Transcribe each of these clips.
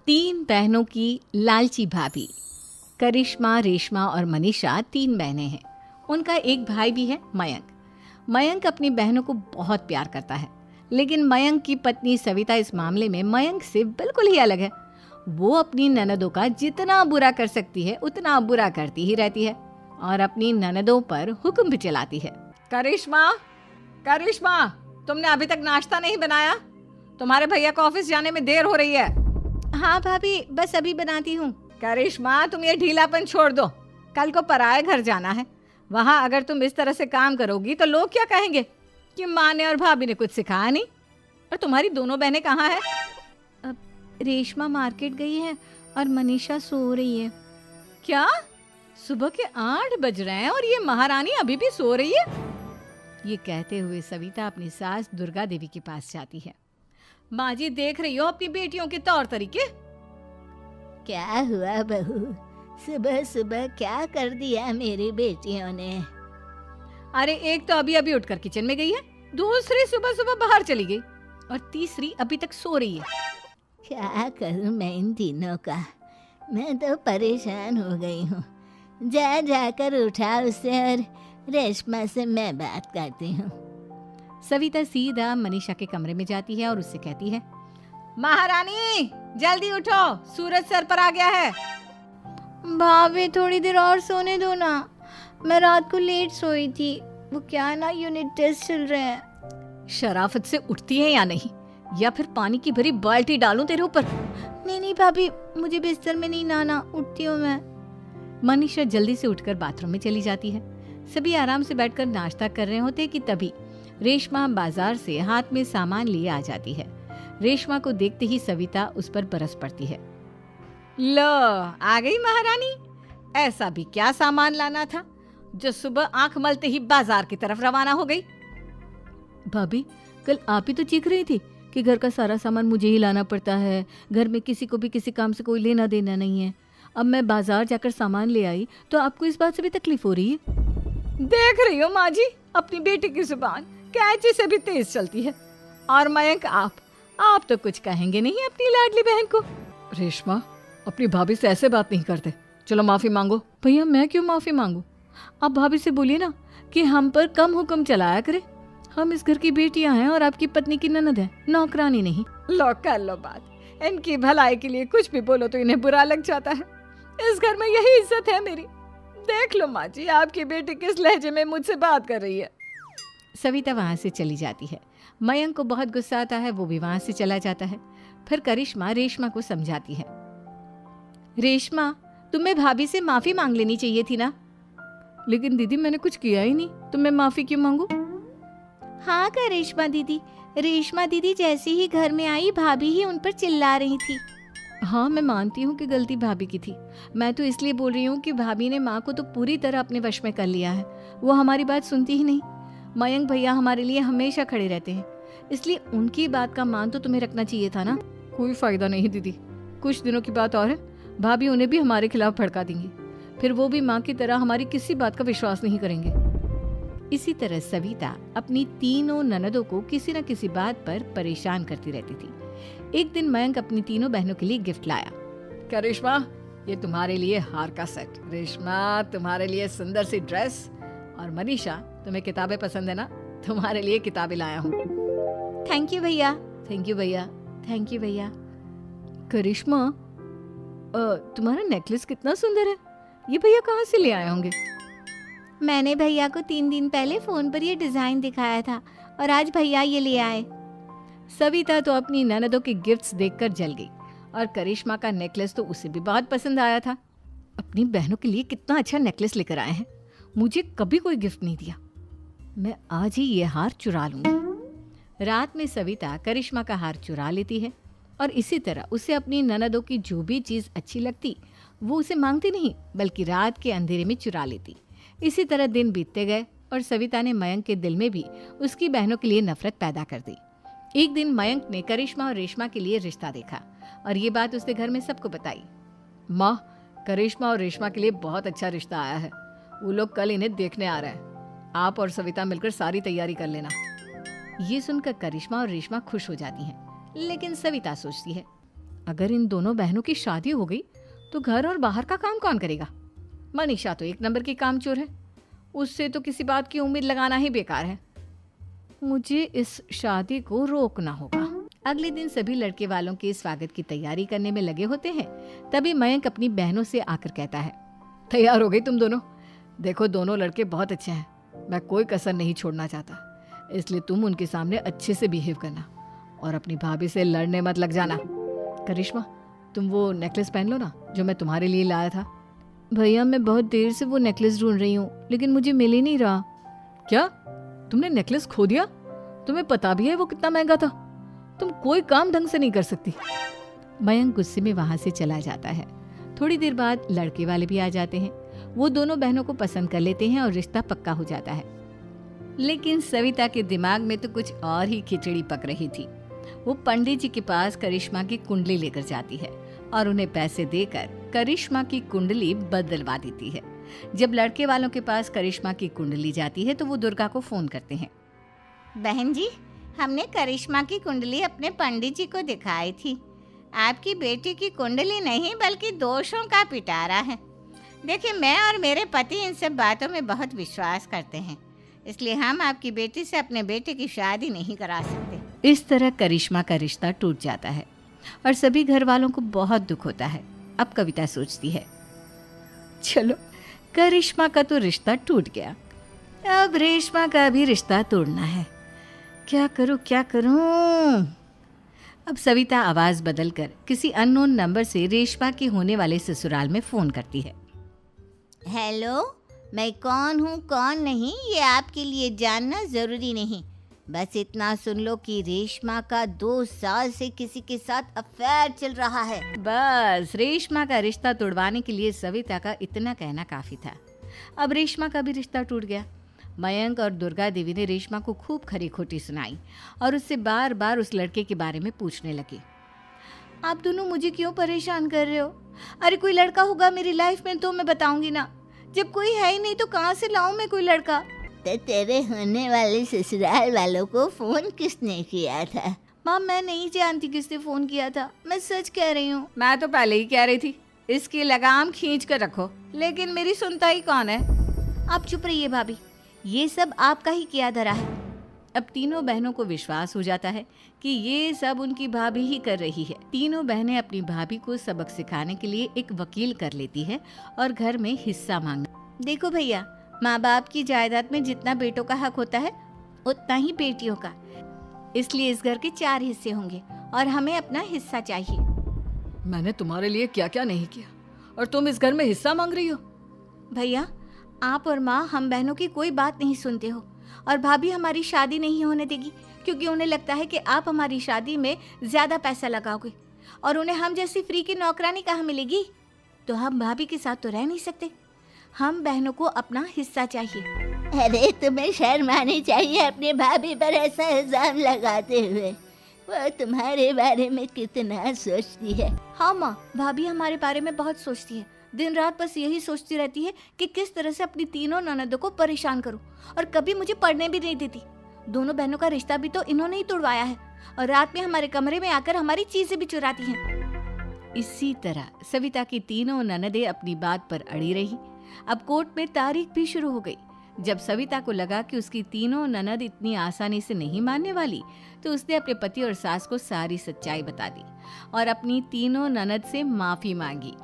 तीन बहनों की लालची भाभी। करिश्मा, रेशमा और मनीषा तीन बहनें हैं। उनका एक भाई भी है, मयंक। मयंक अपनी बहनों को बहुत प्यार करता है, लेकिन मयंक की पत्नी सविता इस मामले में मयंक से बिल्कुल ही अलग है। वो अपनी ननदों का जितना बुरा कर सकती है उतना बुरा करती ही रहती है और अपनी ननदों पर हुक्म भी चलाती है। करिश्मा, करिश्मा, तुमने अभी तक नाश्ता नहीं बनाया? तुम्हारे भैया को ऑफिस जाने में देर हो रही है। हाँ भाभी, बस अभी बनाती हूँ। करिश्मा, तुम ये ढीलापन छोड़ दो। कल को पराये घर जाना है। वहाँ अगर तुम इस तरह से काम करोगी तो लोग क्या कहेंगे कि माँ ने और भाभी ने कुछ सिखाया नहीं। और तुम्हारी दोनों बहनें कहाँ हैं? अब रेशमा मार्केट गई है और मनीषा सो रही है। क्या? सुबह के 8 बज रहे हैं और ये महारानी अभी भी सो रही है? ये कहते हुए सविता अपनी सास दुर्गा देवी के पास जाती है। माँ जी, देख रही हो अपनी बेटियों के तौर तरीके? क्या हुआ बहू, सुबह सुबह क्या कर दिया मेरी बेटियों ने? अरे एक तो अभी अभी उठकर किचन में गई है, दूसरी सुबह सुबह बाहर चली गई और तीसरी अभी तक सो रही है। क्या करूं मैं इन तीनों का, मैं तो परेशान हो गई हूँ। जा जाकर उठा उसे और रेशमा से मैं बात करती हूँ। सविता सीधा मनीषा के कमरे में जाती है और उससे कहती है, महारानी जल्दी उठो, सूरज सर पर आ गया है। भाभी थोड़ी देर और सोने दो ना, मैं रात को लेट सोई थी। वो क्या ना, यूनिट टेस्ट चल रहे हैं। शराफत से उठती है या नहीं, या फिर पानी की भरी बाल्टी डालूं तेरे ऊपर? नहीं भाभी, मुझे बिस्तर में नहीं नहाना, उठती हूँ मैं। मनीषा जल्दी से उठकर बाथरूम में चली जाती है। सभी आराम से बैठकर नाश्ता कर रहे होते कि तभी रेशमा बाजार से हाथ में सामान लिए आ जाती है। रेशमा को देखते ही सविता उस पर बरस पड़ती है। लो, आ गई महारानी। ऐसा भी क्या सामान लाना था जो सुबह आंख मलते ही बाजार की तरफ रवाना हो गई? भाभी, कल आप ही तो चीख रही थी कि घर का सारा सामान मुझे ही लाना पड़ता है, घर में किसी को भी किसी काम से कोई लेना देना नहीं है। अब मैं बाजार जाकर सामान ले आई तो आपको इस बात से भी तकलीफ हो रही है? देख रही हो माँ जी, अपनी बेटी की जुबान कैंची से भी तेज चलती है। और मयंक, आप तो कुछ कहेंगे नहीं अपनी लाडली बहन को। रेशमा, अपनी भाभी से ऐसे बात नहीं करते। चलो माफी मांगो। भैया, मैं क्यों माफी मांगू? आप भाभी से बोलिए ना कि हम पर कम हुक्म चलाया करे। हम इस घर की बेटियां हैं और आपकी पत्नी की ननद है, नौकरानी नहीं। लो कर लो बात। इनकी भलाई के लिए कुछ भी बोलो तो इन्हें बुरा लग जाता है। इस घर में यही इज्जत है मेरी। देख लो माँ जी, आपकी बेटी किस लहजे में मुझसे बात कर रही है। सविता वहां से चली जाती है। मयंक को बहुत गुस्सा आता है, वो भी वहां से चला जाता है। फिर करिश्मा रेशमा को समझाती है, रेशमा, तुम्हें भाभी से माफी मांग लेनी चाहिए थी ना। लेकिन दीदी, मैंने कुछ किया ही नहीं, तो मैं माफी क्यों मांगू? हाँ करिश्मा दीदी, रेशमा दीदी जैसे ही घर में आई भाभी ही उन पर चिल्ला रही थी। हाँ, मैं मानती हूँ कि गलती भाभी की थी। मैं तो इसलिए बोल रही हूँ कि भाभी ने माँ को तो पूरी तरह अपने वश में कर लिया है। वो हमारी बात सुनती ही नहीं। मयंक भैया हमारे लिए हमेशा खड़े रहते हैं, इसलिए उनकी बात का मान तो तुम्हें रखना चाहिए था ना। कोई फायदा नहीं दीदी, कुछ दिनों की बात और है, भाभी उन्हें भी हमारे खिलाफ भड़का देंगी। फिर वो भी माँ की तरह हमारी किसी बात का विश्वास नहीं करेंगे। इसी तरह सविता अपनी तीनों ननदों को किसी न किसी बात पर परेशान करती रहती थी। एक दिन मयंक अपनी तीनों बहनों के लिए गिफ्ट लाया। क्या रेशमा, ये तुम्हारे लिए हार का सेट। रेशमा, तुम्हारे लिए सुंदर सी ड्रेस। और मनीषा, तुम्हें किताबें पसंद है ना, तुम्हारे लिए किताबें लाया हूँ। थैंक यू भैया। थैंक यू भैया। थैंक यू भैया। करिश्मा, तुम्हारा नेकलेस कितना सुंदर है, ये भैया कहाँ से ले आए होंगे? मैंने भैया को 3 दिन पहले फोन पर ये डिजाइन दिखाया था और आज भैया ये ले आए। सविता तो अपनी ननदों के गिफ्ट्स देखकर जल गई और करिश्मा का नेकलेस तो उसे भी बहुत पसंद आया था। अपनी बहनों के लिए कितना अच्छा नेकलेस लेकर आए हैं, मुझे कभी कोई गिफ्ट नहीं दिया। मैं आज ही ये हार चुरा लूंगी। रात में सविता करिश्मा का हार चुरा लेती है और इसी तरह उसे अपनी ननदों की जो भी चीज़ अच्छी लगती वो उसे मांगती नहीं, बल्कि रात के अंधेरे में चुरा लेती। इसी तरह दिन बीतते गए और सविता ने मयंक के दिल में भी उसकी बहनों के लिए नफरत पैदा कर दी। एक दिन मयंक ने करिश्मा और रेशमा के लिए रिश्ता देखा और ये बात उसने घर में सबको बताई। माँ, करिश्मा और रेशमा के लिए बहुत अच्छा रिश्ता आया है, वो लोग कल इन्हें देखने आ रहे हैं। आप और सविता मिलकर सारी तैयारी कर लेना। ये सुनकर करिश्मा और रेशमा खुश हो जाती हैं, लेकिन सविता सोचती है, अगर इन दोनों बहनों की शादी हो गई तो घर और बाहर का काम कौन करेगा? मनीषा तो एक नंबर की कामचोर है, उससे तो किसी बात की उम्मीद लगाना ही बेकार है। मुझे इस शादी को रोकना होगा। अगले दिन सभी लड़के वालों के स्वागत की तैयारी करने में लगे होते हैं। तभी मयंक अपनी बहनों से आकर कहता है, तैयार हो गई तुम दोनों? देखो दोनों लड़के बहुत अच्छे हैं, मैं कोई कसर नहीं छोड़ना चाहता, इसलिए तुम उनके सामने अच्छे से बिहेव करना और अपनी भाभी से लड़ने मत लग जाना। करिश्मा, तुम वो नेकलेस पहन लो ना जो मैं तुम्हारे लिए लाया था। भैया मैं बहुत देर से वो नेकलेस ढूंढ रही हूँ, लेकिन मुझे मिल ही नहीं रहा। क्या तुमने नेकलेस खो दिया? तुम्हें पता भी है वो कितना महंगा था? तुम कोई काम ढंग से नहीं कर सकती। मयंक गुस्से में वहां से चला जाता है। थोड़ी देर बाद लड़के वाले भी आ जाते हैं। वो दोनों बहनों को पसंद कर लेते हैं और रिश्ता पक्का हो जाता है। लेकिन सविता के दिमाग में तो कुछ और ही खिचड़ी पक रही थी। वो पंडित जी के पास करिश्मा की कुंडली लेकर जाती है और उन्हें पैसे देकर करिश्मा की कुंडली बदलवा देती है। जब लड़के वालों के पास करिश्मा की कुंडली जाती है तो वो दुर्गा को फोन करते हैं। बहन जी, हमने करिश्मा की कुंडली अपने पंडित जी को दिखाई थी। आपकी बेटी की कुंडली नहीं बल्कि दोषों का पिटारा है। देखिए, मैं और मेरे पति इन सब बातों में बहुत विश्वास करते हैं, इसलिए हम आपकी बेटी से अपने बेटे की शादी नहीं करा सकते। इस तरह करिश्मा का रिश्ता टूट जाता है और सभी घर वालों को बहुत दुख होता है। अब कविता सोचती है, चलो करिश्मा का तो रिश्ता टूट गया, अब रेशमा का भी रिश्ता तोड़ना है। क्या करूं? अब सविता आवाज बदलकर किसी अननोन नंबर से रेशमा के होने वाले ससुराल में फोन करती है। हेलो, मैं कौन हूँ कौन नहीं ये आपके लिए जानना जरूरी नहीं, बस इतना सुन लो कि रेशमा का 2 साल से किसी के साथ अफेयर चल रहा है। बस रेशमा का रिश्ता तोड़वाने के लिए सविता का इतना कहना काफी था। अब रेशमा का भी रिश्ता टूट गया। मयंक और दुर्गा देवी ने रेशमा को खूब खरी खोटी सुनाई और उससे बार बार उस लड़के के बारे में पूछने लगे। आप दोनों मुझे क्यों परेशान कर रहे हो? अरे कोई लड़का होगा मेरी लाइफ में तो मैं बताऊंगी ना, जब कोई है ही नहीं तो कहाँ से लाऊं मैं कोई लड़का? तो तेरे होने वाले ससुराल वालों को फोन किसने किया था? माँ मैं नहीं जानती किसने फोन किया था, मैं सच कह रही हूँ। मैं तो पहले ही कह रही थी इसकी लगाम खींच कर रखो, लेकिन मेरी सुनता ही कौन है। आप चुप रहिए भाभी, ये सब आपका ही किया धरा है। अब तीनों बहनों को विश्वास हो जाता है कि ये सब उनकी भाभी ही कर रही है। तीनों बहनें अपनी भाभी को सबक सिखाने के लिए एक वकील कर लेती है और घर में हिस्सा मांगना। देखो भैया, माँ बाप की जायदाद में जितना बेटों का हक होता है उतना ही बेटियों का, इसलिए इस घर के 4 हिस्से होंगे और हमें अपना हिस्सा चाहिए। मैंने तुम्हारे लिए क्या क्या नहीं किया और तुम इस घर में हिस्सा मांग रही हो? भैया, आप और माँ हम बहनों की कोई बात नहीं सुनते हो और भाभी हमारी शादी नहीं होने देगी क्योंकि उन्हें लगता है कि आप हमारी शादी में ज्यादा पैसा लगाओगे और उन्हें हम जैसी फ्री की नौकरानी कहाँ मिलेगी। तो हम भाभी के साथ तो रह नहीं सकते, हम बहनों को अपना हिस्सा चाहिए। अरे तुम्हें शर्म आनी चाहिए अपनी भाभी पर ऐसा इल्जाम लगाते हुए। वो तुम्हारे बारे में कितना सोचती है। हाँ माँ, भाभी हमारे बारे में बहुत सोचती है, दिन रात बस यही सोचती रहती है कि किस तरह से अपनी तीनों ननदों को परेशान करूं और कभी मुझे पढ़ने भी नहीं देती। दोनों बहनों का रिश्ता भी तो इन्होंने ही तोड़वाया है और रात में हमारे कमरे में आकर हमारी चीजें भी चुराती हैं। इसी तरह सविता की तीनों ननदें अपनी बात पर अड़ी रही। अब कोर्ट में तारीख भी शुरू हो गई। जब सविता को लगा कि उसकी तीनों ननद इतनी आसानी से नहीं मानने वाली, तो उसने अपने पति और सास को सारी सच्चाई बता दी और अपनी तीनों ननद से माफी मांगी।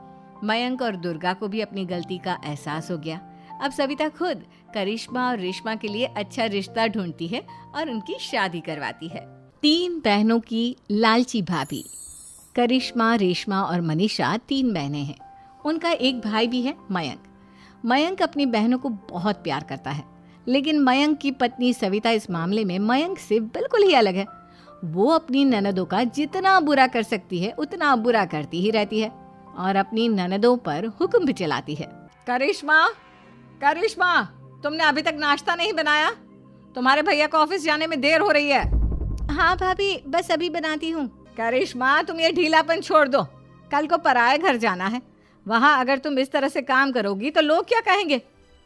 मयंक और दुर्गा को भी अपनी गलती का एहसास हो गया। अब सविता खुद करिश्मा और रेशमा के लिए अच्छा रिश्ता ढूंढती है और उनकी शादी करवाती है। 3 बहनों की लालची भाभी। करिश्मा, रेशमा और मनीषा 3 बहनें हैं। उनका एक भाई भी है, मयंक। मयंक अपनी बहनों को बहुत प्यार करता है, लेकिन मयंक की पत्नी सविता इस मामले में मयंक से बिल्कुल ही अलग है। वो अपनी ननदों का जितना बुरा कर सकती है उतना बुरा करती ही रहती है और अपनी ननदों पर हुक्म भी चलाती है। करिश्मा, करिश्मा, तुमने अभी तक नाश्ता नहीं बनाया? तुम्हारे भैया को ऑफिस जाने में देर हो रही है। हाँ भाभी, बस अभी बनाती हूँ। करिश्मा, तुम ये ढीलापन छोड़ दो, कल को पराये घर जाना है। वहाँ अगर तुम इस तरह से काम करोगी तो लोग क्या कहेंगे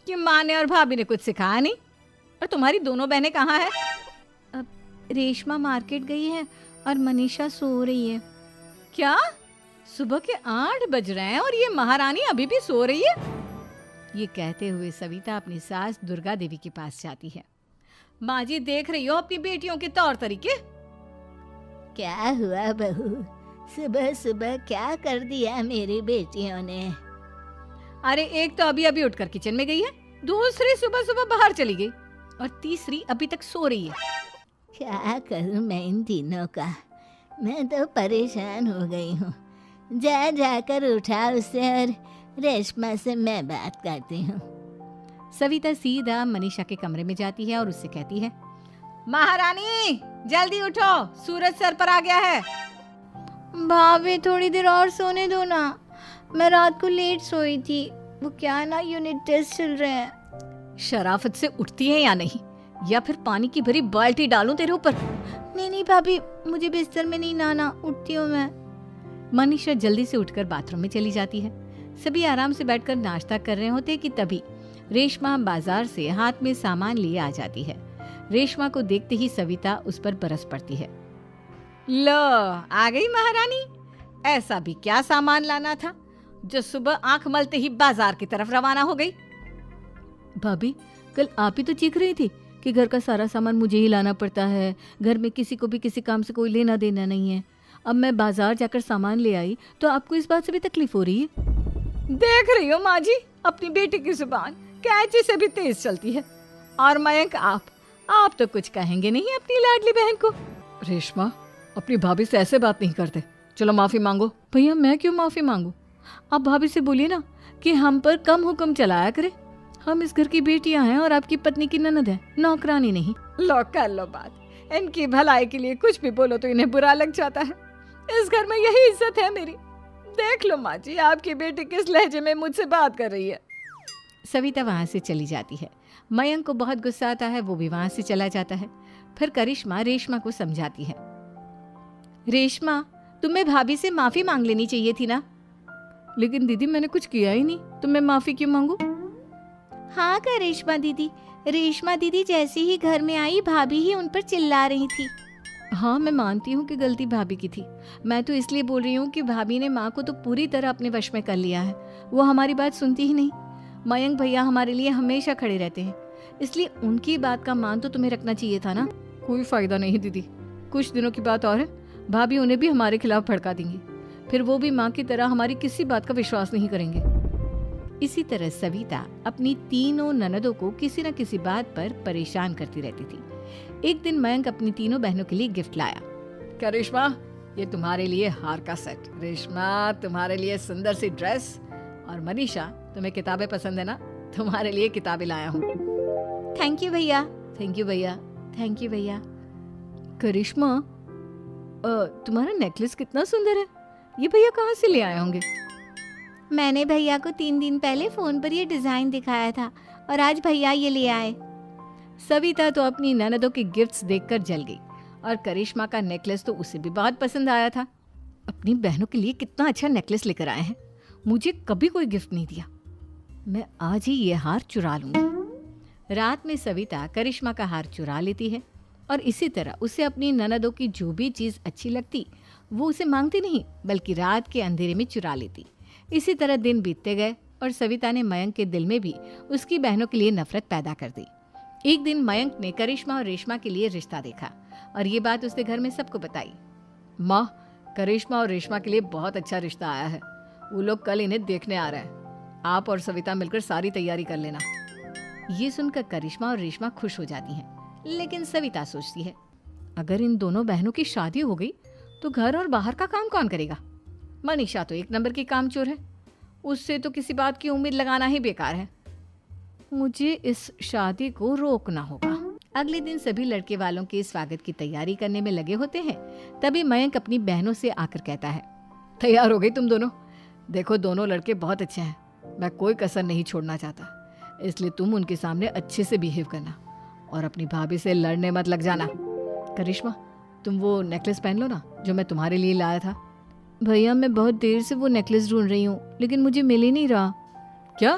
कि माँ ने और भाभी ने कुछ सिखाया नहीं। और तुम्हारी दोनों बहनें कहाँ है? रेशमा मार्केट गई है और मनीषा सो रही है। क्या? सुबह के 8 बज रहे हैं और ये महारानी अभी भी सो रही है। ये कहते हुए सविता अपनी सास दुर्गा देवी के पास जाती है। माँ जी, देख रही हो अपनी बेटियों के तौर तरीके? क्या हुआ बहू, सुबह सुबह क्या कर दिया मेरी बेटियों ने? अरे एक तो अभी अभी उठकर किचन में गई है, दूसरी सुबह सुबह बाहर चली गई और तीसरी अभी तक सो रही है। क्या करूं मैं इन तीनों का, मैं तो परेशान हो गई हूँ। जा जाकर उठा उसे और रेशमा से मैं बात करती हूँ। सविता सीधा मनीषा के कमरे में जाती है और उससे कहती है, महारानी जल्दी उठो, सूरज सर पर आ गया है। भाभी थोड़ी देर और सोने दो ना, मैं रात को लेट सोई थी। वो क्या ना यूनिट टेस्ट चल रहे हैं। शराफत से उठती है या नहीं, या फिर पानी की भरी बाल्टी डालूं तेरे ऊपर? नहीं भाभी, मुझे बिस्तर में नहीं नहाना, उठती हूँ मैं। मनीषा जल्दी से उठकर बाथरूम में चली जाती है। सभी आराम से बैठकर नाश्ता कर रहे होते कि तभी रेशमा बाजार से हाथ में सामान लिए आ जाती है। रेशमा को देखते ही सविता उस पर बरस पड़ती है। लो आ गई महारानी, ऐसा भी क्या सामान लाना था जो सुबह आंख मलते ही बाजार की तरफ रवाना हो गई? भाभी, कल आप ही तो चीख रही थी कि घर का सारा सामान मुझे ही लाना पड़ता है, घर में किसी को भी किसी काम से कोई लेना देना नहीं है। अब मैं बाजार जाकर सामान ले आई तो आपको इस बात से भी तकलीफ हो रही है? देख रही हो माँ जी, अपनी बेटी की जुबान कैंची से भी तेज चलती है। और मयंक, आप तो कुछ कहेंगे नहीं अपनी लाडली बहन को? रेशमा, अपनी भाभी से ऐसे बात नहीं करते, चलो माफी मांगो। भैया मैं क्यों माफी मांगू? आप भाभी से बोलिए ना कि हम पर कम हुक्म चलाया करे। हम इस घर की बेटियां हैं और आपकी पत्नी की ननद है, नौकरानी नहीं। लो कर लो बात, इनकी भलाई के लिए कुछ भी बोलो तो इन्हें बुरा लग जाता है। इस घर में यही इज्जत है मेरी। देख लो माँ जी, आपकी बेटी किस लहजे में मुझसे बात कर रही है। सविता वहां से चली जाती है। मयंक को बहुत गुस्सा आता है, वो भी वहां से चला जाता है। फिर करिश्मा रेशमा को समझाती है, रेशमा तुम्हें भाभी से माफी मांग लेनी चाहिए थी ना। लेकिन दीदी मैंने कुछ किया ही नहीं, तो मैं माफी क्यों मांगू? हाँ करिश्मा दीदी, रेशमा दीदी जैसे ही घर में आई भाभी ही उन पर चिल्ला रही थी। हाँ मैं मानती हूँ कि गलती भाभी की थी। मैं तो इसलिए बोल रही हूँ कि भाभी ने माँ को तो पूरी तरह अपने वश में कर लिया है, वो हमारी बात सुनती ही नहीं। मयंक भैया हमारे लिए हमेशा खड़े रहते हैं, इसलिए उनकी बात का मान तो तुम्हें रखना चाहिए था ना। कोई फायदा नहीं दीदी, कुछ दिनों की बात और है, भाभी उन्हें भी हमारे खिलाफ भड़का देंगी, फिर वो भी माँ की तरह हमारी किसी बात का विश्वास नहीं करेंगे। इसी तरह सविता अपनी तीनों ननदों को किसी न किसी बात पर परेशान करती रहती थी। एक दिन मयंक अपनी तीनों बहनों के लिए गिफ्ट लाया। क्या रेशमा, ये तुम्हारे लिए हार का सेट, रेशमा तुम्हारे लिए सुंदर सी ड्रेस, और मनीषा तुम्हें किताबें पसंद है ना, तुम्हारे लिए किताबें लाया हूँ। थैंक यू भैया। थैंक यू भैया। थैंक यू भैया। करिश्मा, तुम्हारा नेकलेस कितना सुंदर है, ये भैया कहाँ से ले आए होंगे? मैंने भैया को 3 दिन पहले फोन पर ये डिजाइन दिखाया था और आज भैया ये ले आए। सविता तो अपनी ननदों के गिफ्ट्स देखकर जल गई और करिश्मा का नेकलेस तो उसे भी बहुत पसंद आया था। अपनी बहनों के लिए कितना अच्छा नेकलेस लेकर आए हैं, मुझे कभी कोई गिफ्ट नहीं दिया। मैं आज ही ये हार चुरा लूंगी। रात में सविता करिश्मा का हार चुरा लेती है और इसी तरह उसे अपनी ननदों की जो भी चीज़ अच्छी लगती वो उसे मांगती नहीं, बल्कि रात के अंधेरे में चुरा लेती। इसी तरह दिन बीतते गए और सविता ने मयंक के दिल में भी उसकी बहनों के लिए नफरत पैदा कर दी। एक दिन मयंक ने करिश्मा और रेशमा के लिए रिश्ता देखा और ये बात उसने घर में सबको बताई। माँ, करिश्मा और रेशमा के लिए बहुत अच्छा रिश्ता आया है, वो लोग कल इन्हें देखने आ रहे हैं, आप और सविता मिलकर सारी तैयारी कर लेना। ये सुनकर करिश्मा और रेशमा खुश हो जाती हैं, लेकिन सविता सोचती है, अगर इन दोनों बहनों की शादी हो गई तो घर और बाहर का काम कौन करेगा? मनीषा तो 1 नंबर की कामचोर है, उससे तो किसी बात की उम्मीद लगाना ही बेकार है। मुझे इस शादी को रोकना होगा। अगले दिन सभी लड़के वालों के स्वागत की तैयारी करने में लगे होते हैं। तभी मयंक अपनी बहनों से आकर कहता है, तैयार हो गई तुम दोनों? देखो दोनों लड़के बहुत अच्छे हैं, मैं कोई कसर नहीं छोड़ना चाहता, इसलिए तुम उनके सामने अच्छे से बिहेव करना और अपनी भाभी से लड़ने मत लग जाना। करिश्मा, तुम वो नेकलेस पहन लो ना जो मैं तुम्हारे लिए लाया था। भैया मैं बहुत देर से वो नेकलेस ढूंढ रही हूँ, लेकिन मुझे मिल ही नहीं रहा। क्या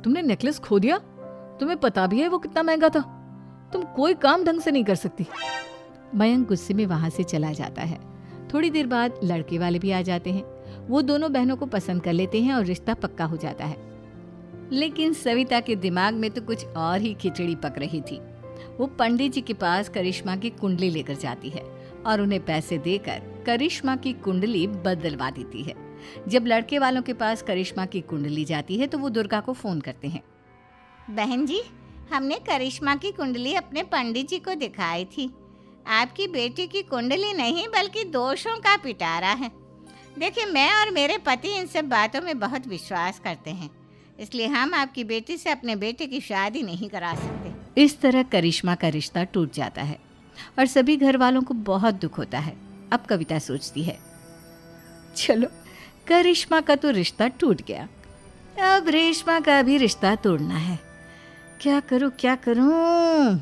तुमने नेकलेस खो दिया? तुम्हें पता भी है वो कितना महंगा था, तुम कोई काम ढंग से नहीं कर सकती। मयंक गुस्से में वहां से चला जाता है। थोड़ी देर बाद लड़के वाले भी आ जाते हैं। वो दोनों बहनों को पसंद कर लेते हैं और रिश्ता पक्का हो जाता है। लेकिन सविता के दिमाग में तो कुछ और ही खिचड़ी पक रही थी। वो पंडित जी के पास करिश्मा की कुंडली लेकर जाती है और उन्हें पैसे देकर करिश्मा की कुंडली बदलवा देती है। जब लड़के वालों के पास करिश्मा की कुंडली जाती है तो वो दुर्गा को फोन करते हैं। बहन जी, हमने करिश्मा की कुंडली अपने पंडित जी को दिखाई थी। आपकी बेटी की कुंडली नहीं बल्कि दोषों का पिटारा है। देखिए, मैं और मेरे पति इन सब बातों में बहुत विश्वास करते हैं, इसलिए हम आपकी बेटी से अपने बेटे की शादी नहीं करा सकते। इस तरह करिश्मा का रिश्ता टूट जाता है और सभी घर वालों को बहुत दुख होता है। अब कविता सोचती है, चलो करिश्मा का तो रिश्ता टूट गया, अब रेशमा का भी रिश्ता तोड़ना है। क्या करूं?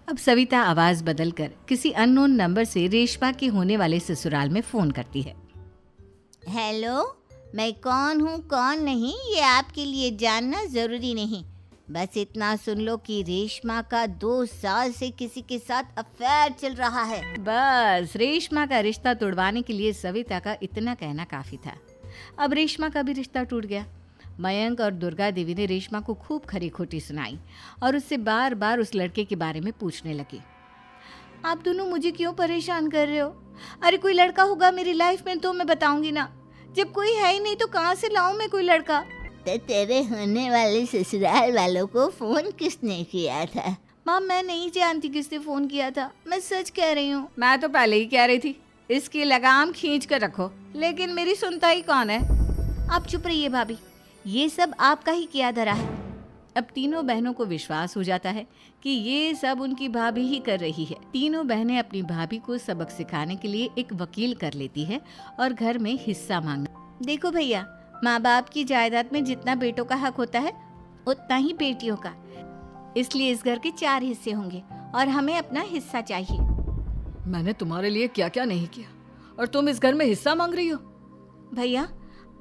अब सविता आवाज बदलकर किसी अननोन नंबर से रेशमा के होने वाले ससुराल में फोन करती है। हेलो, मैं कौन हूँ कौन नहीं ये आपके लिए जानना ज़रूरी नहीं। बस इतना सुन लो कि रेशमा का 2 साल से किसी के साथ अफेयर चल रहा है। बस रेशमा का रिश्ता तोड़वाने के लिए सविता का इतना कहना काफी था। अब रेशमा का भी रिश्ता टूट गया। मयंक और दुर्गा देवी ने रेशमा को खूब खरी खोटी सुनाई और उससे बार बार उस लड़के के बारे में पूछने लगी। आप दोनों मुझे क्यों परेशान कर रहे हो? अरे कोई लड़का होगा मेरी लाइफ में तो मैं बताऊंगी ना। जब कोई है ही नहीं तो कहाँ से लाऊं मैं कोई लड़का? तो तेरे होने वाले ससुराल वालों को फोन किसने किया था? माँ, मैं नहीं जानती किसने फोन किया था, मैं सच कह रही हूँ। मैं तो पहले ही कह रही थी इसकी लगाम खींच कर रखो, लेकिन मेरी सुनता ही कौन है। आप चुप रहिए भाभी, ये सब आपका ही किया धरा है। अब तीनों बहनों को विश्वास हो जाता है कि ये सब उनकी भाभी ही कर रही है। तीनों बहनें अपनी भाभी को सबक सिखाने के लिए एक वकील कर लेती है और घर में हिस्सा मांगना। देखो भैया, माँ बाप की जायदाद में जितना बेटों का हक होता है उतना ही बेटियों का, इसलिए इस घर के 4 हिस्से होंगे और हमें अपना हिस्सा चाहिए। मैंने तुम्हारे लिए क्या क्या नहीं किया और तुम इस घर में हिस्सा मांग रही हो? भैया,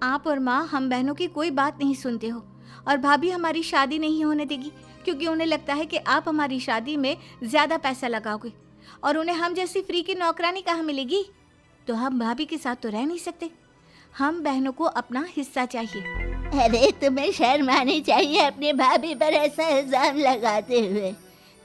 आप और माँ हम बहनों की कोई बात नहीं सुनते हो और भाभी हमारी शादी नहीं होने देगी क्योंकि उन्हें लगता है कि आप हमारी शादी में ज्यादा पैसा लगाओगे और उन्हें हम जैसी फ्री की नौकरानी कहाँ मिलेगी। तो हम भाभी के साथ तो रह नहीं सकते, हम बहनों को अपना हिस्सा चाहिए। अरे तुम्हें शर्म आनी चाहिए अपनी भाभी पर ऐसा इल्जाम लगाते हुए।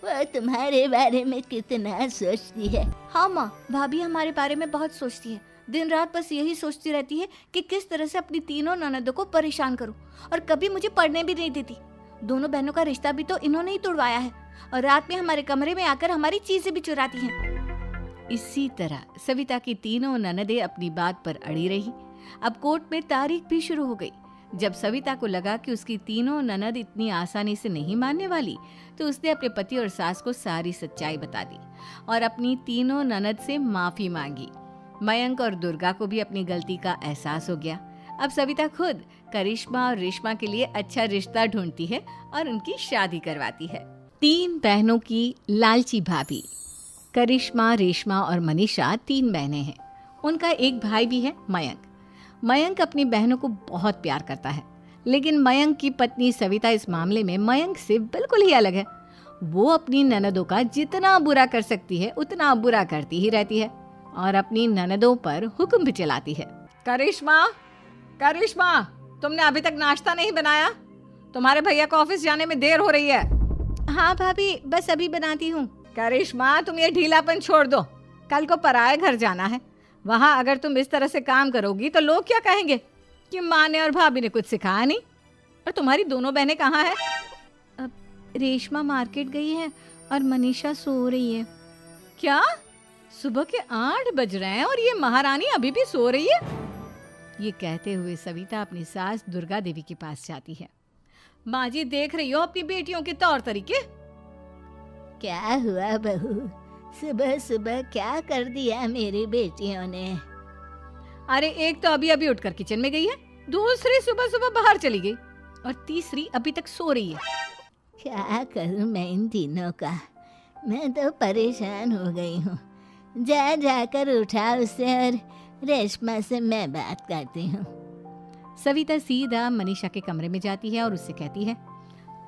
वो तुम्हारे बारे में कितना सोचती है। हाँ माँ, भाभी हमारे बारे में बहुत सोचती है। दिन रात बस यही सोचती रहती है कि किस तरह से अपनी तीनों ननदों को परेशान करूं और कभी मुझे पढ़ने भी नहीं देती। दोनों बहनों का रिश्ता भी तो इन्होंने ही तोड़वाया है और रात में हमारे कमरे में आकर हमारी चीजें भी चुराती हैं। इसी तरह सविता की तीनों ननदें अपनी बात पर अड़ी रही। अब कोर्ट में तारीख भी शुरू हो गई। जब सविता को लगा कि उसकी तीनों ननद इतनी आसानी से नहीं मानने वाली, तो उसने अपने पति और सास को सारी सच्चाई बता दी और अपनी तीनों ननद से माफी मांगी। मयंक और दुर्गा को भी अपनी गलती का एहसास हो गया। अब सविता खुद करिश्मा और रेशमा के लिए अच्छा रिश्ता ढूंढती है और उनकी शादी करवाती है। 3 बहनों की लालची भाभी। करिश्मा, रेशमा और मनीषा 3 बहनें हैं। उनका एक भाई भी है, मयंक। मयंक अपनी बहनों को बहुत प्यार करता है, लेकिन मयंक की पत्नी सविता इस मामले में मयंक से बिल्कुल ही अलग है। वो अपनी ननदों का जितना बुरा कर सकती है उतना बुरा करती ही रहती है और अपनी ननदों पर हुक्म भी चलाती है। करिश्मा, तुमने अभी तक नाश्ता नहीं बनाया? तुम्हारे भैया को ऑफिस जाने में देर हो रही है। हाँ भाभी, बस अभी बनाती हूँ। करिश्मा, तुम ये ढीलापन छोड़ दो। कल को पराये घर जाना है। वहाँ अगर तुम इस तरह से काम करोगी तो लोग क्या कहेंगे कि माँ ने और भाभी ने कुछ सिखाया नहीं। और तुम्हारी दोनों बहनें कहाँ है? अब रेशमा मार्केट गई है और मनीषा सो रही है। क्या? सुबह के 8 बज रहे हैं और ये महारानी अभी भी सो रही है? ये कहते हुए सविता अपनी सास दुर्गा देवी के पास जाती है। माँ जी, देख रही हो अपनी बेटियों के तौर तरीके? क्या हुआ बहू, सुबह सुबह क्या कर दिया मेरी बेटियों ने? अरे एक तो अभी अभी उठकर किचन में गई है, दूसरी सुबह सुबह बाहर चली गई और तीसरी अभी तक सो रही है। क्या करूं मैं इन तीनों का, मैं तो परेशान हो गई हूँ। जा जाकर उठा उसे और रेशमा से मैं बात करती हूँ। सविता सीधा मनीषा के कमरे में जाती है और उससे कहती है,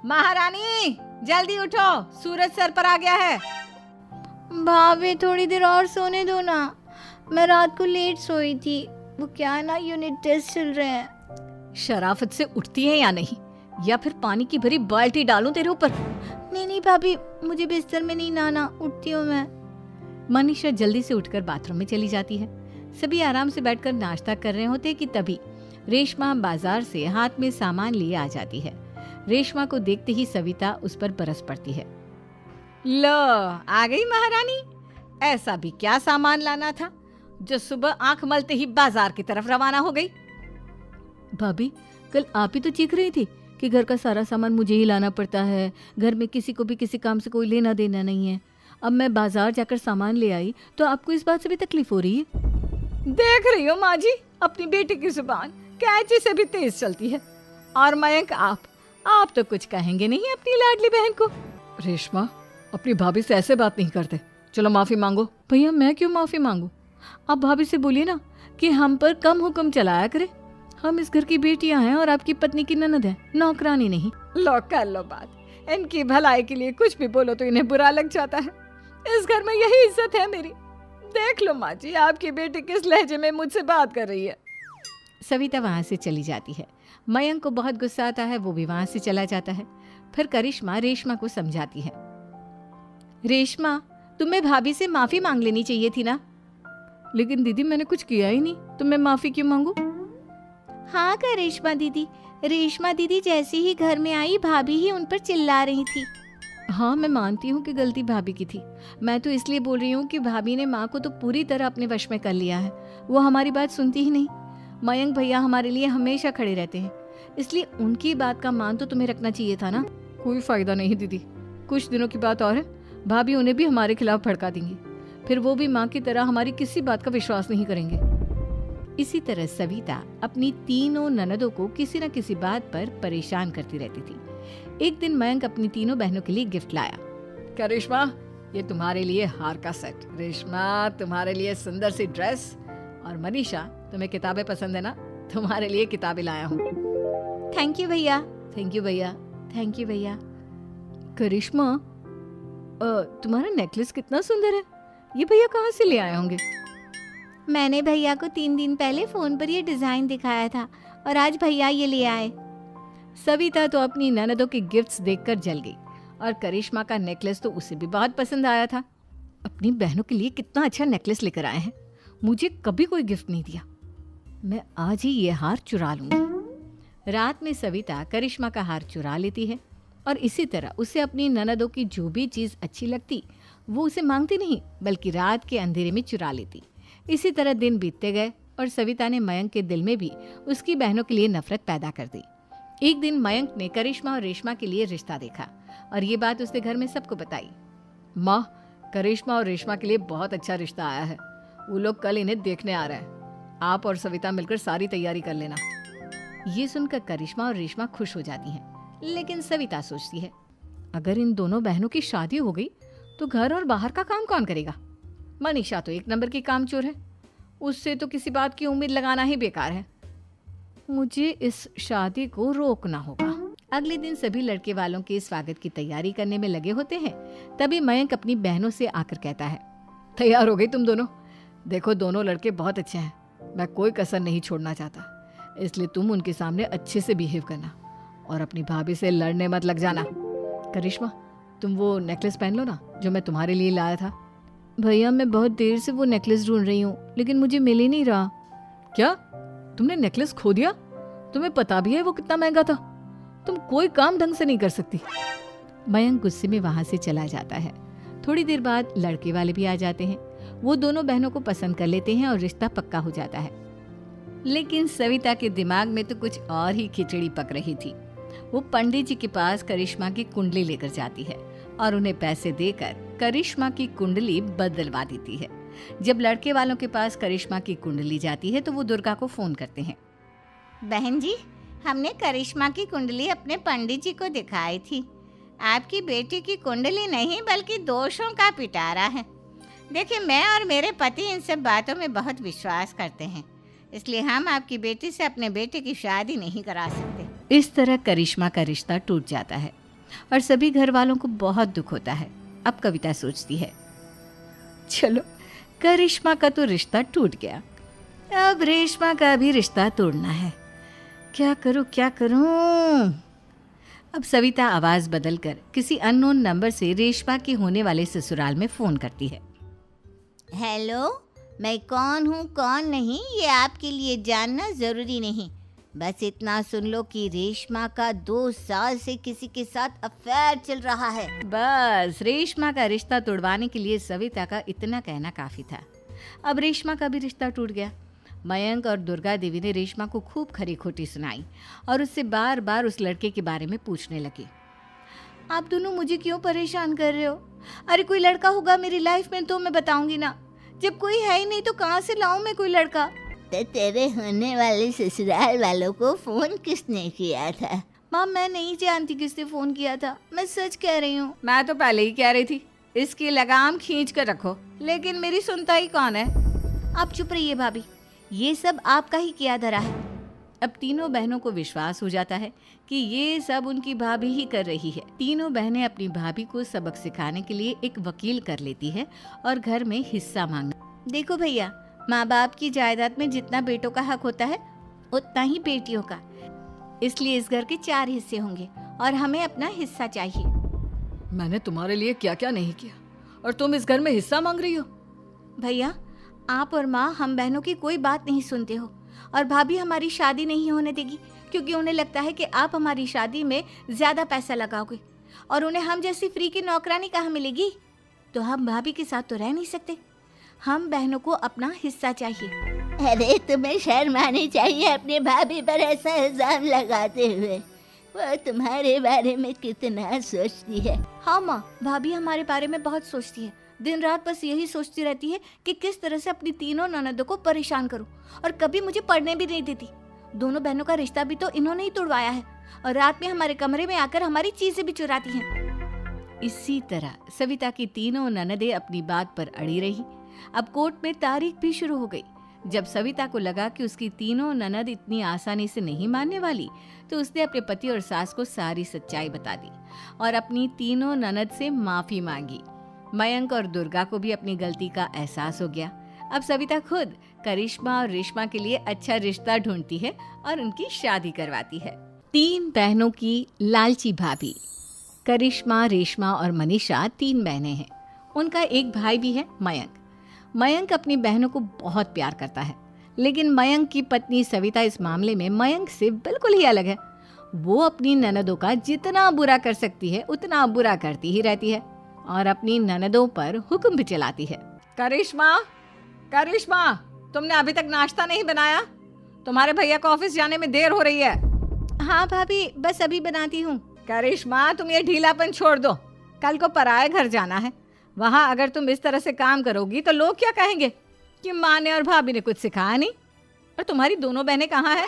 महारानी जल्दी उठो, सूरज सर पर आ गया है। भाभी थोड़ी देर और सोने दो ना, मैं रात को लेट सोई थी, वो क्या ना यूनिट टेस्ट चल रहे हैं। शराफत से उठती है या नहीं, या फिर पानी की भरी बाल्टी डालूं तेरे ऊपर? नहीं भाभी, मुझे बिस्तर में नहीं नहाना, उठती हूँ मैं। मनीषा जल्दी से उठकर बाथरूम में चली जाती है। सभी आराम से बैठकर नाश्ता कर रहे होते कि तभी रेशमा बाजार से हाथ में सामान लिए आ जाती है। रेशमा को देखते ही सविता उस पर बरस पड़ती है। लो, आ गई महारानी। ऐसा भी क्या सामान लाना था जो सुबह आंख मलते ही बाजार की तरफ रवाना हो गई? भाभी, कल आप ही तो चीख रही थी कि घर का सारा सामान मुझे ही लाना पड़ता है, घर में किसी को भी किसी काम से कोई लेना देना नहीं है। अब मैं बाजार जाकर सामान ले आई तो आपको इस बात से भी तकलीफ हो रही है? देख रही हो माँ जी, अपनी बेटी की जुबान कैंची से भी तेज चलती है। और मयंक, आप तो कुछ कहेंगे नहीं अपनी लाडली बहन को। रेशमा, अपनी भाभी से ऐसे बात नहीं करते। चलो माफी मांगो। भैया, मैं क्यों माफी मांगू? आप भाभी से बोलिए ना कि हम पर कम हुक्म चलाया करे। हम इस घर की बेटियां हैं और आपकी पत्नी की ननद है, नौकरानी नहीं। लो, कर लो बात। इनकी भलाई के लिए कुछ भी बोलो तो इन्हें बुरा लग जाता है। इस घर में यही इज्जत है मेरी। देख लो माँ जी, आपकी बेटी किस लहजे में मुझसे बात कर रही है। सविता वहां से चली जाती है। मयंक को बहुत गुस्सा आता है, वो भी वहां से चला जाता है। फिर करिश्मा रेशमा को समझाती है। रेशमा, तुम्हें भाभी से माफी मांग लेनी चाहिए थी ना। लेकिन दीदी, मैंने कुछ किया ही नहीं, तो मैं माफी क्यों मांगू? हाँ करिश्मा दीदी, रेशमा दीदी जैसे ही घर में आई भाभी ही उन पर चिल्ला रही थी। हाँ, मैं मानती हूँ कि गलती भाभी की थी। मैं तो इसलिए बोल रही हूँ कि भाभी ने माँ को तो पूरी तरह अपने वश में कर लिया है। वो हमारी बात सुनती ही नहीं। मयंक भैया हमारे लिए हमेशा खड़े रहते हैं, इसलिए उनकी बात का मान तो तुम्हें रखना चाहिए था ना। कोई फायदा नहीं दीदी, कुछ दिनों की बात और है, भाभी उन्हें भी हमारे खिलाफ भड़का देंगी। फिर वो भी माँ की तरह हमारी किसी बात का विश्वास नहीं करेंगे। इसी तरह सविता अपनी तीनों ननदों को किसी न किसी बात पर परेशान करती रहती थी। एक दिन मयंक अपनी तीनों बहनों के लिए गिफ्ट लाया। क्या रेशमा, ये तुम्हारे लिए हार का सेट। रेशमा, तुम्हारे लिए सुंदर सी ड्रेस। और मनीषा, तुम्हें किताबें पसंद है ना, तुम्हारे लिए किताबें लाया हूँ। थैंक यू भैया। थैंक यू भैया। थैंक यू भैया। करिश्मा, तुम्हारा नेकलेस कितना सुंदर है। ये भैया कहाँ से ले आए होंगे? मैंने भैया को 3 दिन पहले फोन पर ये डिजाइन दिखाया था और आज भैया ये ले आए। सविता तो अपनी ननदों के गिफ्ट्स देखकर जल गई और करिश्मा का नेकलेस तो उसे भी बहुत पसंद आया था। अपनी बहनों के लिए कितना अच्छा नेकलेस लेकर आए हैं, मुझे कभी कोई गिफ्ट नहीं दिया। मैं आज ही ये हार चुरा लूंगी। रात में सविता करिश्मा का हार चुरा लेती है और इसी तरह उसे अपनी ननदों की जो भी चीज़ अच्छी लगती वो उसे मांगती नहीं, बल्कि रात के अंधेरे में चुरा लेती। इसी तरह दिन बीतते गए और सविता ने मयंक के दिल में भी उसकी बहनों के लिए नफरत पैदा कर दी। एक दिन मयंक ने करिश्मा और रेशमा के लिए रिश्ता देखा और ये बात उसने घर में सबको बताई। माँ, करिश्मा और रेशमा के लिए बहुत अच्छा रिश्ता आया है। वो लोग कल इन्हें देखने आ रहे हैं। आप और सविता मिलकर सारी तैयारी कर लेना। ये सुनकर करिश्मा और रेशमा खुश हो जाती हैं, लेकिन सविता सोचती है, अगर इन दोनों बहनों की शादी हो गई तो घर और बाहर का काम कौन करेगा? मनीषा तो एक नंबर की कामचोर है, उससे तो किसी बात की उम्मीद लगाना ही बेकार है। मुझे इस शादी को रोकना होगा। अगले दिन सभी लड़के वालों के स्वागत की तैयारी करने में लगे होते हैं। तभी मयंक अपनी बहनों से आकर कहता है, तैयार हो गई तुम दोनों? देखो, दोनों लड़के बहुत अच्छे हैं, मैं कोई कसर नहीं छोड़ना चाहता, इसलिए तुम उनके सामने अच्छे से बिहेव करना और अपनी भाभी से लड़ने मत लग जाना। करिश्मा, तुम वो नेकलेस पहन लो ना जो मैं तुम्हारे लिए लाया था। भैया, मैं बहुत देर से वो नेकलेस ढूंढ रही हूँ, लेकिन मुझे मिल ही नहीं रहा। क्या, तुमने नेकलेस खो दिया? तुम्हें पता भी है वो कितना महंगा था। तुम कोई काम ढंग से नहीं कर सकती। मयंक गुस्से में वहां से चला जाता है। थोड़ी देर बाद लड़के वाले भी आ जाते हैं। वो दोनों बहनों को पसंद कर लेते हैं और रिश्ता पक्का हो जाता है। लेकिन सविता के दिमाग में तो कुछ और ही खिचड़ी पक रही थी। वो पंडित जी के पास करिश्मा की कुंडली लेकर जाती है और उन्हें पैसे देकर करिश्मा की कुंडली बदलवा देती है। जब लड़के वालों के पास करिश्मा की कुंडली जाती है तो वो दुर्गा को फोन करते हैं। बहन जी, हमने करिश्मा की कुंडली अपने पंडित जी को दिखाई थी। आपकी बेटी की कुंडली नहीं बल्कि दोषों का पिटारा है। देखिए, मैं और मेरे पति इन सब बातों में बहुत विश्वास करते हैं, इसलिए हम आपकी बेटी से अपने बेटे की शादी नहीं करा सकते। इस तरह करिश्मा का रिश्ता टूट जाता है और सभी घर वालों को बहुत दुख होता है। अब कविता सोचती है, चलो, करिश्मा का तो रिश्ता टूट गया, अब रेशमा का भी रिश्ता तोड़ना है। क्या करूं क्या करूं? अब सविता आवाज बदलकर किसी अननोन नंबर से रेशमा के होने वाले ससुराल में फोन करती है। हेलो, मैं कौन हूँ कौन नहीं ये आपके लिए जानना ज़रूरी नहीं। बस इतना सुन लो कि रेशमा का 2 साल से किसी के साथ अफेयर चल रहा है। बस रेशमा का रिश्ता तोड़वाने के लिए सविता का इतना कहना काफी था। अब रेशमा का भी रिश्ता टूट गया। मयंक और दुर्गा देवी ने रेशमा को खूब खरी खोटी सुनाई और उससे बार बार उस लड़के के बारे में पूछने लगी। आप दोनों मुझे क्यों परेशान कर रहे हो? अरे कोई लड़का होगा मेरी लाइफ में तो मैं बताऊंगी ना। जब कोई है ही नहीं तो कहाँ से लाऊं मैं कोई लड़का? तो तेरे होने वाले ससुराल वालों को फोन किसने किया था? माँ, मैं नहीं जानती किसने फोन किया था, मैं सच कह रही हूँ। मैं तो पहले ही कह रही थी इसकी लगाम खींच कर रखो, लेकिन मेरी सुनता ही कौन है। आप चुप रहिए भाभी, ये सब आपका ही किया धरा है। अब तीनों बहनों को विश्वास हो जाता है कि ये सब उनकी भाभी ही कर रही है। तीनों बहनें अपनी भाभी को सबक सिखाने के लिए एक वकील कर लेती है और घर में हिस्सा मांगना। देखो भैया, माँ बाप की जायदाद में जितना बेटों का हक होता है उतना ही बेटियों का, इसलिए इस घर के 4 हिस्से होंगे और हमें अपना हिस्सा चाहिए। मैंने तुम्हारे लिए क्या क्या नहीं किया और तुम इस घर में हिस्सा मांग रही हो? भैया, आप और माँ हम बहनों की कोई बात नहीं सुनते हो और भाभी हमारी शादी नहीं होने देगी क्योंकि उन्हें लगता है कि आप हमारी शादी में ज्यादा पैसा लगाओगे और उन्हें हम जैसी फ्री की नौकरानी कहाँ मिलेगी। तो हम भाभी के साथ तो रह नहीं सकते, हम बहनों को अपना हिस्सा चाहिए। अरे तुम्हें शर्म आनी चाहिए अपनी भाभी पर ऐसा इल्जाम लगाते हुए। वो तुम्हारे बारे में कितना सोचती है। हाँ माँ, भाभी हमारे बारे में बहुत सोचती है। दिन रात बस यही सोचती रहती है कि किस तरह से अपनी तीनों ननदों को परेशान करूं और कभी मुझे पढ़ने भी नहीं देती। दोनों बहनों का रिश्ता भी तो इन्होंने ही तोड़वाया है और रात में हमारे कमरे में आकर हमारी चीजें भी चुराती हैं। इसी तरह सविता की तीनों ननदें अपनी बात पर अड़ी रही। अब कोर्ट में तारीख भी शुरू हो गई। जब सविता को लगा कि उसकी तीनों ननद इतनी आसानी से नहीं मानने वाली, तो उसने अपने पति और सास को सारी सच्चाई बता दी और अपनी तीनों ननद से माफी मांगी। मयंक और दुर्गा को भी अपनी गलती का एहसास हो गया। अब सविता खुद करिश्मा और रेशमा के लिए अच्छा रिश्ता ढूंढती है और उनकी शादी करवाती है। 3 बहनों की लालची भाभी। करिश्मा, रेशमा और मनीषा 3 बहनें हैं। उनका एक भाई भी है, मयंक। मयंक अपनी बहनों को बहुत प्यार करता है, लेकिन मयंक की पत्नी सविता इस मामले में मयंक से बिल्कुल ही अलग है। वो अपनी ननदों का जितना बुरा कर सकती है उतना बुरा करती ही रहती है और अपनी ननदों पर हुक्म भी चलाती है। करिश्मा, करिश्मा, तुमने अभी तक नाश्ता नहीं बनाया? तुम्हारे भैया को ऑफिस जाने में देर हो रही है। हाँ भाभी, बस अभी बनाती हूँ। करिश्मा, तुम ये ढीलापन छोड़ दो। कल को पराये घर जाना है। वहाँ अगर तुम इस तरह से काम करोगी तो लोग क्या कहेंगे कि माँ ने और भाभी ने कुछ सिखाया नहीं। और तुम्हारी दोनों बहनें कहाँ है?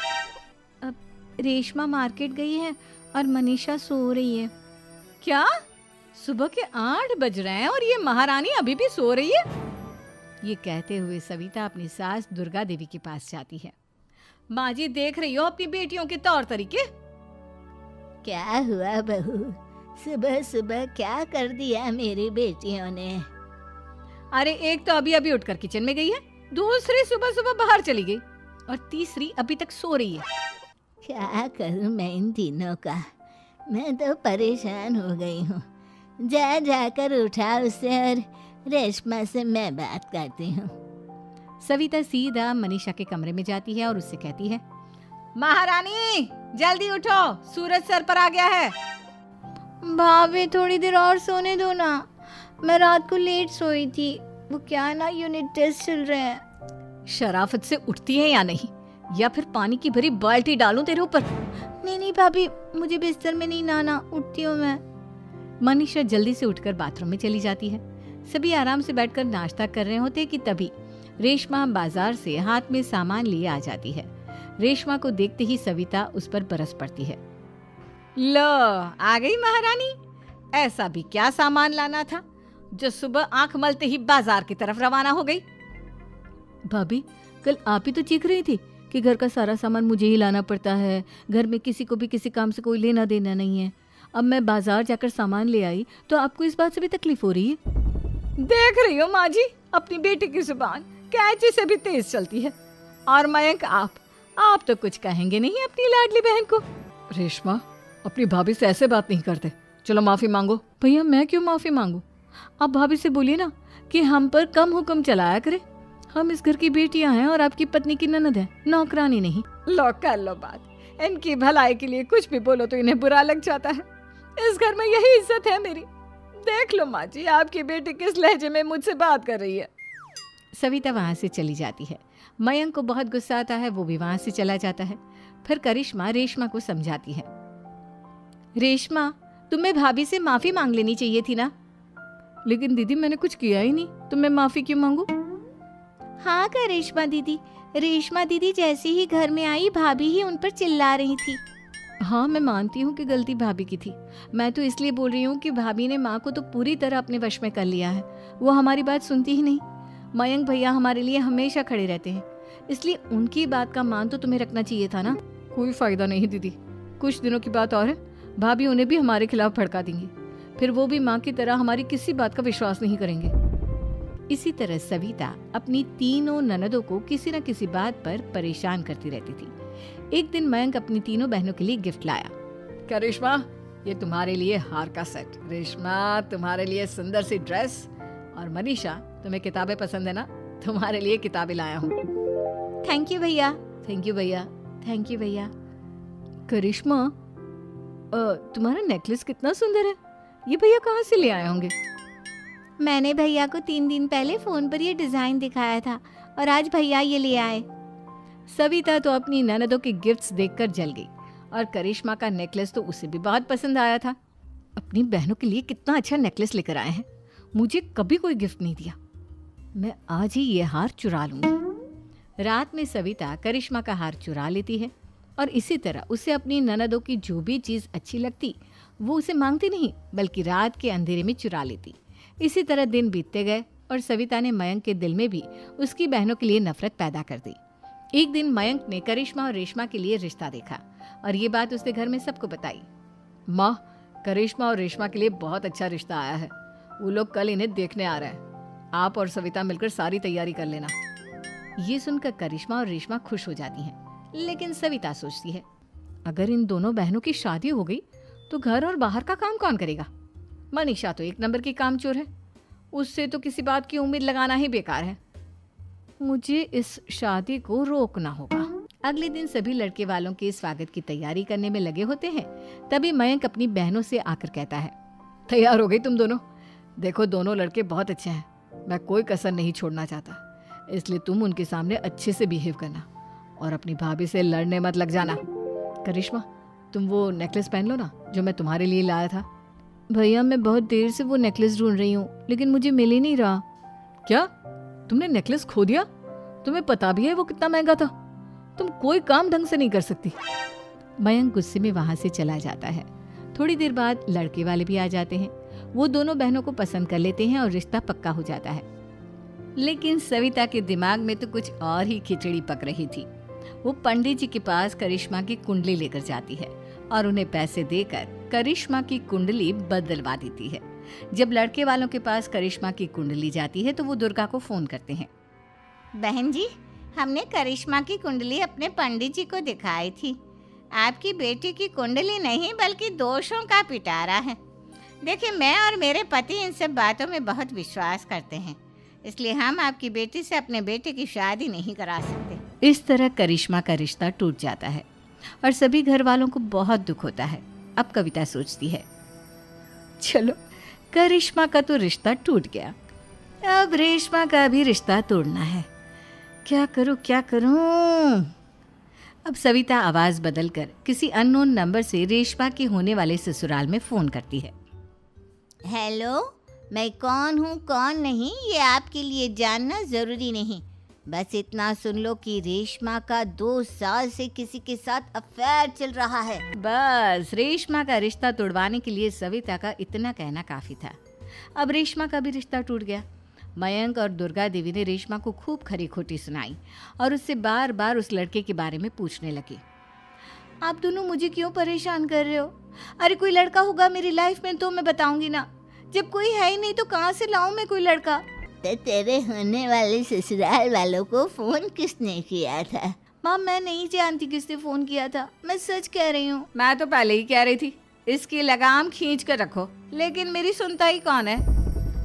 रेशमा मार्केट गई है और मनीषा सो रही है। क्या? सुबह के 8 बज रहे हैं और ये महारानी अभी भी सो रही है? ये कहते हुए सविता अपनी सास दुर्गा देवी के पास जाती है। माँ जी, देख रही हो अपनी बेटियों के तौर तरीके? क्या हुआ बहू, सुबह सुबह क्या कर दिया मेरी बेटियों ने? अरे एक तो अभी अभी उठकर किचन में गई है, दूसरी सुबह सुबह बाहर चली गई और तीसरी अभी तक सो रही है। क्या करूं मैं इन तीनों का, मैं तो परेशान हो गई हूँ। जा जाकर उठा उसे और रेशमा से मैं बात करती हूँ। सविता सीधा मनीषा के कमरे में जाती है और उससे कहती है, महारानी जल्दी उठो, सूरज सर पर आ गया है। भाभी थोड़ी देर और सोने दो ना, मैं रात को लेट सोई थी। वो क्या ना यूनिट टेस्ट चल रहे हैं। शराफत से उठती है या नहीं, या फिर पानी की भरी बाल्टी डालूं तेरे ऊपर? नहीं भाभी, मुझे बिस्तर में नहीं नहाना, उठती हूँ मैं। मनीषा जल्दी से उठकर बाथरूम में चली जाती है। सभी आराम से बैठकर नाश्ता कर रहे होते कि तभी रेशमा बाजार से हाथ में सामान लिए आ जाती है। रेशमा को देखते ही सविता उस पर बरस पड़ती है। लो, आ गई महारानी। ऐसा भी क्या सामान लाना था जो सुबह आंख मलते ही बाजार की तरफ रवाना हो गई? भाभी, कल आप ही तो चीख रही थी कि घर का सारा सामान मुझे ही लाना पड़ता है, घर में किसी को भी किसी काम से कोई लेना देना नहीं है। अब मैं बाजार जाकर सामान ले आई तो आपको इस बात से भी तकलीफ हो रही है? देख रही हो माँ जी, अपनी बेटी की जुबान कैंची से भी तेज चलती है। और मयंक आप तो कुछ कहेंगे नहीं अपनी लाडली बहन को। रेशमा, अपनी भाभी से ऐसे बात नहीं करते, चलो माफी मांगो। भैया मैं क्यों माफी मांगू? आप भाभी से बोलिए ना कि हम पर कम हुक्म चलाया करे। हम इस घर की बेटियां हैं और आपकी पत्नी की ननद है, नौकरानी नहीं। लो कर लो बात, इनकी भलाई के लिए कुछ भी बोलो तो इन्हें बुरा लग जाता है। इस घर में यही इज्जत है मेरी। देख लो माँ जी, आपकी बेटी किस लहजे में मुझसे बात कर रही है। सविता वहां से चली जाती है। मयंक को बहुत गुस्सा आता है, वो भी वहां से चला जाता है। फिर करिश्मा रेशमा को समझाती है, रेशमा तुम्हें भाभी से माफी मांग लेनी चाहिए थी ना। लेकिन दीदी मैंने कुछ किया ही नहीं, तो मैं माफी क्यों मांगू? हाँ करिश्मा दीदी, रेशमा दीदी जैसे ही घर में आई भाभी ही उन पर चिल्ला रही थी। हाँ मैं मानती हूँ कि गलती भाभी की थी। मैं तो इसलिए बोल रही हूँ कि भाभी ने माँ को तो पूरी तरह अपने वश में कर लिया है। वो हमारी बात सुनती ही नहीं। मयंक भैया हमारे लिए हमेशा खड़े रहते हैं, इसलिए उनकी बात का मान तो तुम्हें रखना चाहिए था ना। कोई फायदा नहीं दीदी, कुछ दिनों की बात और है, भाभी उन्हें भी हमारे खिलाफ भड़का देंगी। फिर वो भी माँ की तरह हमारी किसी बात का विश्वास नहीं करेंगे। इसी तरह सविता अपनी तीनों ननदों को किसी न किसी बात पर परेशान करती रहती थी। एक दिन मयंक अपनी तीनों बहनों के लिए गिफ्ट लाया। क्या रेशमा, ये तुम्हारे लिए हार का सेट, रेशमा तुम्हारे लिए सुंदर सी ड्रेस, और मनीषा तुम्हें किताबें पसंद है ना, तुम्हारे लिए किताबें लाया हूँ। थैंक यू भैया। थैंक यू भैया। थैंक यू भैया। करिश्मा, तुम्हारा नेकलेस कितना सुंदर है, ये भैया कहाँ से ले आए होंगे? मैंने भैया को 3 दिन पहले फोन पर ये डिजाइन दिखाया था और आज भैया ये ले आए। सविता तो अपनी ननदों के गिफ्ट्स देखकर जल गई, और करिश्मा का नेकलेस तो उसे भी बहुत पसंद आया था। अपनी बहनों के लिए कितना अच्छा नेकलेस लेकर आए हैं, मुझे कभी कोई गिफ्ट नहीं दिया। मैं आज ही ये हार चुरा लूंगी। रात में सविता करिश्मा का हार चुरा लेती है, और इसी तरह उसे अपनी ननदों की जो भी चीज़ अच्छी लगती वो उसे मांगती नहीं, बल्कि रात के अंधेरे में चुरा लेती। इसी तरह दिन बीतते गए, और सविता ने मयंक के दिल में भी उसकी बहनों के लिए नफरत पैदा कर दी। एक दिन मयंक ने करिश्मा और रेशमा के लिए रिश्ता देखा, और ये बात उसने घर में सबको बताई। माँ, करिश्मा और रेशमा के लिए बहुत अच्छा रिश्ता आया है, वो लोग कल इन्हें देखने आ रहे हैं। आप और सविता मिलकर सारी तैयारी कर लेना। ये सुनकर करिश्मा और रेशमा खुश हो जाती हैं, लेकिन सविता सोचती है, अगर इन दोनों बहनों की शादी हो गई तो घर और बाहर का काम कौन करेगा? मनीषा तो एक नंबर की कामचोर है, उससे तो किसी बात की उम्मीद लगाना ही बेकार है। मुझे इस शादी को रोकना होगा। अगले दिन सभी लड़के वालों के स्वागत की तैयारी करने में लगे होते हैं। तभी मयंक अपनी बहनों से आकर कहता है, तैयार हो गई तुम दोनों? देखो दोनों लड़के बहुत अच्छे हैं, मैं कोई कसर नहीं छोड़ना चाहता, इसलिए तुम उनके सामने अच्छे से बिहेव करना और अपनी भाभी से लड़ने मत लग जाना। करिश्मा, तुम वो नेकलेस पहन लो ना जो मैं तुम्हारे लिए लाया था। भैया मैं बहुत देर से वो नेकलेस ढूंढ रही हूँ, लेकिन मुझे मिल ही नहीं रहा। क्या तुमने नेकलेस खो दिया? तुम्हें पता भी है वो कितना महंगा था, तुम कोई काम ढंग से नहीं कर सकती। मयंक गुस्से में वहां से चला जाता है। थोड़ी देर बाद लड़के वाले भी आ जाते हैं। वो दोनों बहनों को पसंद कर लेते हैं और रिश्ता पक्का हो जाता है। लेकिन सविता के दिमाग में तो कुछ और ही खिचड़ी पक रही थी। वो पंडित जी के पास करिश्मा की कुंडली लेकर जाती है और उन्हें पैसे देकर करिश्मा की कुंडली बदलवा देती है। जब लड़के वालों के पास करिश्मा की कुंडली जाती है तो वो दुर्गा को फोन करते हैं। बहन जी, हमने करिश्मा की कुंडली अपने पंडित जी को दिखाई थी। आपकी बेटी की कुंडली नहीं बल्कि दोषों का पिटारा है। देखिए, मैं और मेरे पति इन सब बातों में बहुत विश्वास करते हैं, इसलिए हम आपकी बेटी से अपने बेटे की शादी नहीं करा सकते। इस तरह करिश्मा का रिश्ता टूट जाता है और सभी घर वालों को बहुत दुख होता है। अब कविता सोचती है, चलो करिश्मा का तो रिश्ता टूट गया, अब रेशमा का भी रिश्ता तोड़ना है। क्या करूं? अब सविता आवाज बदलकर किसी अननोन नंबर से रेशमा के होने वाले ससुराल में फोन करती है। हेलो, मैं कौन हूँ कौन नहीं ये आपके लिए जानना जरूरी नहीं, बस इतना सुन लो कि रेशमा का 2 साल से किसी के साथ अफेयर चल रहा है। बस रेशमा का रिश्ता तोड़वाने के लिए सविता का इतना कहना काफी था। अब रेशमा का भी रिश्ता टूट गया। मयंक और दुर्गा देवी ने रेशमा को खूब खरी खोटी सुनाई और उससे बार बार उस लड़के के बारे में पूछने लगे। आप दोनों मुझे क्यों परेशान कर रहे हो? अरे कोई लड़का होगा मेरी लाइफ में तो मैं बताऊंगी ना, जब कोई है ही नहीं तो कहाँ से लाऊं मैं कोई लड़का? तो तेरे होने वाले ससुराल वालों को फोन किसने किया था? माँ मैं नहीं जानती किसने फोन किया था, मैं सच कह रही हूँ। मैं तो पहले ही कह रही थी इसकी लगाम खींच कर रखो, लेकिन मेरी सुनता ही कौन है।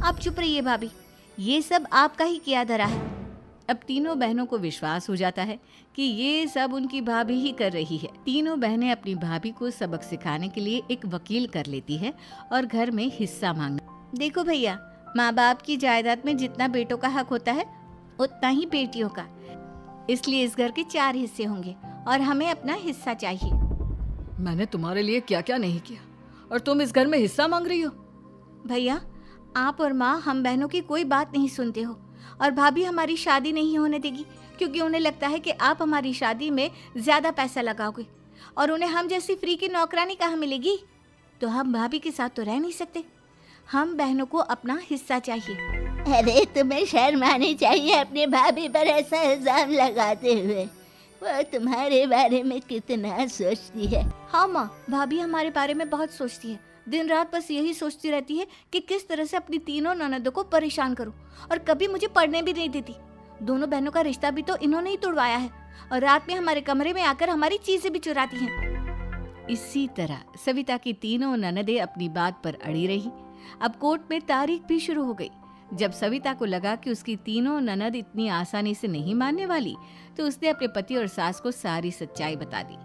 आप चुप रहिए भाभी, ये सब आपका ही किया धरा है। अब तीनों बहनों को विश्वास हो जाता है कि ये सब उनकी भाभी ही कर रही है। तीनों बहनें अपनी भाभी को सबक सिखाने के लिए एक वकील कर लेती है और घर में हिस्सा मांगना। देखो भैया, माँ बाप की जायदाद में जितना बेटों का हक होता है उतना ही बेटियों का, इसलिए इस घर के 4 हिस्से होंगे और हमें अपना हिस्सा चाहिए। मैंने तुम्हारे लिए क्या क्या नहीं किया और तुम इस घर में हिस्सा मांग रही हो? भैया, आप और माँ हम बहनों की कोई बात नहीं सुनते हो और भाभी हमारी शादी नहीं होने देगी क्योंकि उन्हें लगता है कि आप हमारी शादी में ज्यादा पैसा लगाओगे और उन्हें हम जैसी फ्री की नौकरानी कहाँ मिलेगी। तो हम भाभी के साथ तो रह नहीं सकते, हम बहनों को अपना हिस्सा चाहिए। अरे तुम्हें शर्म आनी चाहिए अपनी भाभी पर ऐसा इल्जाम लगाते हुए। वो तुम्हारे बारे में कितना सोचती है। हाँ माँ, भाभी हमारे बारे में बहुत सोचती है, दिन रात बस यही सोचती रहती है कि किस तरह से अपनी तीनों ननदों को परेशान करूं और कभी मुझे पढ़ने भी नहीं देती। दोनों बहनों का रिश्ता भी तो इन्होंने ही तोड़वाया है और रात में हमारे कमरे में आकर हमारी चीजें भी चुराती हैं। इसी तरह सविता की तीनों ननदें अपनी बात पर अड़ी रही। अब कोर्ट में तारीख भी शुरू हो गई। जब सविता को लगा कि उसकी तीनों ननद इतनी आसानी से नहीं मानने वाली, तो उसने अपने पति और सास को सारी सच्चाई बता दी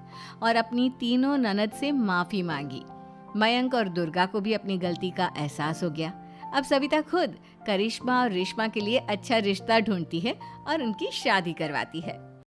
और अपनी तीनों ननद से माफी मांगी। मयंक और दुर्गा को भी अपनी गलती का एहसास हो गया। अब सविता खुद करिश्मा और रेशमा के लिए अच्छा रिश्ता ढूंढती है और उनकी शादी करवाती है।